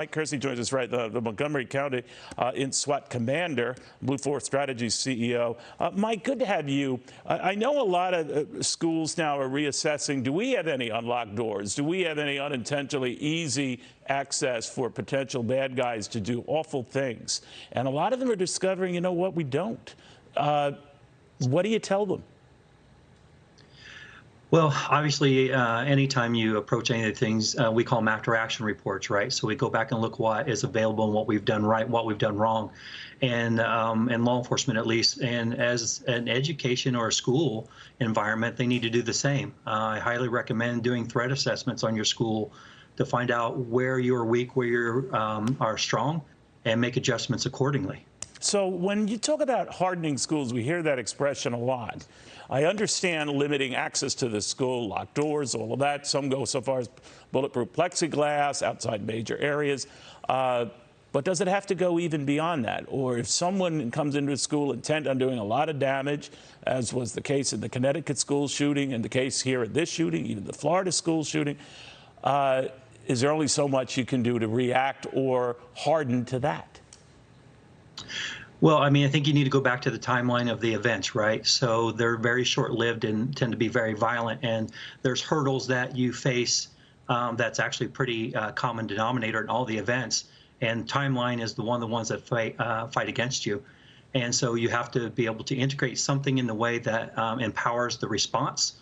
Mike Kersey joins us, right, the Montgomery County in SWAT commander, Blue Force Strategies CEO. Mike, good to have you. I know a lot of schools now are reassessing. Do we have any unlocked doors? Do we have any unintentionally easy access for potential bad guys to do awful things? And a lot of them are discovering, you know what, we don't. What do you tell them? Well, obviously, anytime you approach any of the things, we call them after-action reports, right? So we go back and look what is available and what we've done right, what we've done wrong, and law enforcement at least. And as an education or a school environment, they need to do the same. I highly recommend doing threat assessments on your school to find out where you're weak, where you are strong, and make adjustments accordingly. So when you talk about hardening schools, we hear that expression a lot. I understand limiting access to the school, locked doors, all of that. Some go so far as bulletproof plexiglass outside major areas. But does it have to go even beyond that? Or if someone comes into a school intent on doing a lot of damage, as was the case in the Connecticut school shooting and the case here at this shooting, even the Florida school shooting, is there only so much you can do to react or harden to that? Well, I mean, I think you need to go back to the timeline of the events, right? So they're very short-lived and tend to be very violent. And there's hurdles that you face that's actually pretty common denominator in all the events. And timeline is the ones that fight against you. And so you have to be able to integrate something in the way that empowers the response.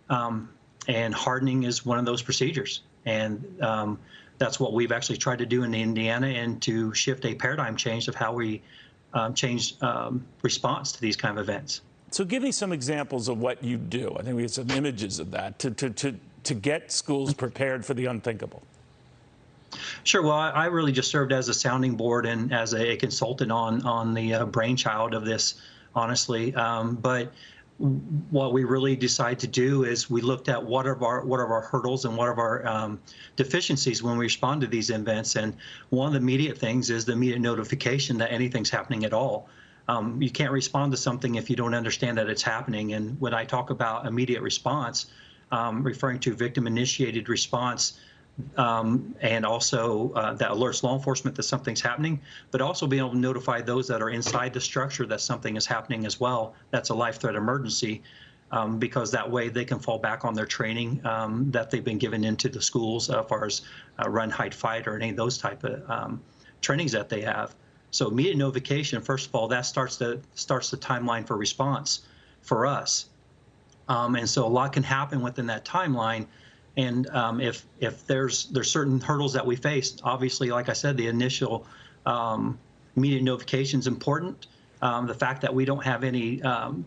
And hardening is one of those procedures. And that's what we've actually tried to do in Indiana, and to shift a paradigm change of how we change response to these kind of events. So give me some examples of what you do. I think we have some images of that to get schools prepared for the unthinkable. Sure. Well, I really just served as a sounding board and as a consultant on the brainchild of this, honestly. But what we really decided to do is we looked at what are our hurdles and what are our deficiencies when we respond to these events. And one of the immediate things is the immediate notification that anything's happening at all. You can't respond to something if you don't understand that it's happening. And when I talk about immediate response, referring to victim-initiated response, and also that alerts law enforcement that something's happening, but also being able to notify those that are inside the structure that something is happening as well. That's a life threat emergency, because that way they can fall back on their training that they've been given into the schools as far as run, hide, fight, or any of those type of trainings that they have. So immediate notification, first of all, that starts the timeline for response for us. And so a lot can happen within that timeline. And if there's certain hurdles that we face, obviously, like I said, the initial immediate notification is important. The fact that we don't have any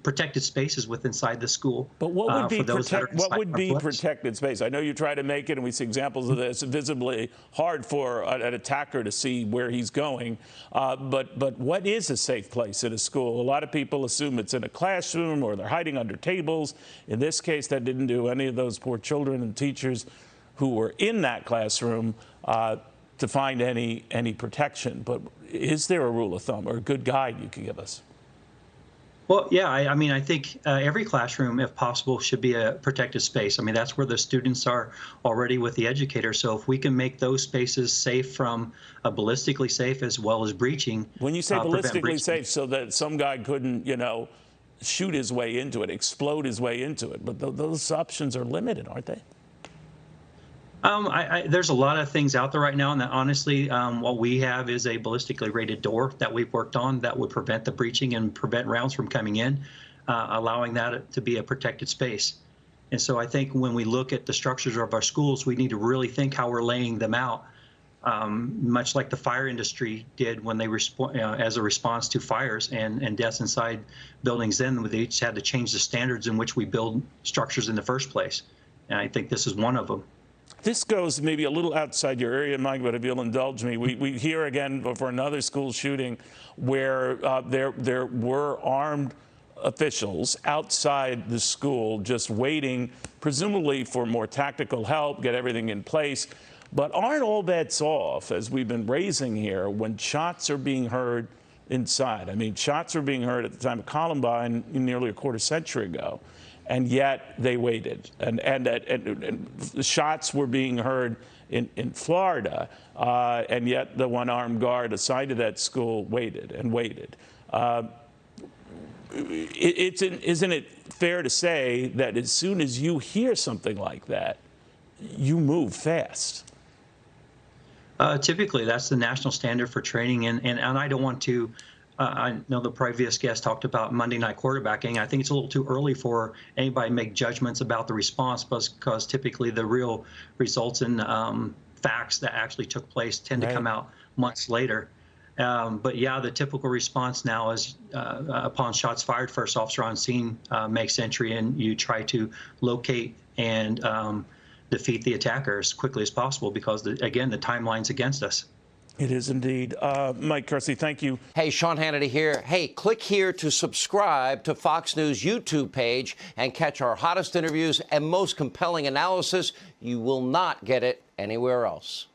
protected spaces inside the school. But what would be protected space? I know you try to make it, and we see examples of this, visibly hard for an attacker to see where he's going. But what is a safe place at a school? A lot of people assume it's in a classroom or they're hiding under tables. In this case, that didn't do any of those poor children and teachers who were in that classroom to find any protection. But is there a rule of thumb or a good guide you could give us? Well, yeah, I mean, I think every classroom, if possible, should be a protected space. I mean, that's where the students are already with the educator. So if we can make those spaces safe from ballistically safe as well as breaching. When you say ballistically safe, so that some guy couldn't, you know, shoot his way into it, explode his way into it. But those options are limited, aren't they? There's a lot of things out there right now, and that honestly, what we have is a ballistically rated door that we've worked on that would prevent the breaching and prevent rounds from coming in, allowing that to be a protected space. And so I think when we look at the structures of our schools, we need to really think how we're laying them out, much like the fire industry did when they as a response to fires and deaths inside buildings. Then they each had to change the standards in which we build structures in the first place. And I think this is one of them. This goes maybe a little outside your area, Mike, but if you'll indulge me, we hear again for another school shooting where there were armed officials outside the school just waiting, presumably for more tactical help, get everything in place. But aren't all bets off, as we've been raising here, when shots are being heard inside? I mean, shots were being heard at the time of Columbine nearly a quarter century ago. And yet they waited, and the shots were being heard in Florida, and yet the one armed guard assigned to that school waited and waited. Isn't it fair to say that as soon as you hear something like that, you move fast? Typically, that's the national standard for training, and I don't want to. I know the previous guest talked about Monday night quarterbacking. I think it's a little too early for anybody to make judgments about the response, because typically the real results and facts that actually took place tend to come out months later. But yeah, the typical response now is upon shots fired, first officer on scene makes entry, and you try to locate and defeat the attacker as quickly as possible, because, again, the timeline's against us. It is indeed. Mike Kersey, thank you. Hey, Sean Hannity here. Hey, click here to subscribe to Fox News YouTube page and catch our hottest interviews and most compelling analysis. You will not get it anywhere else.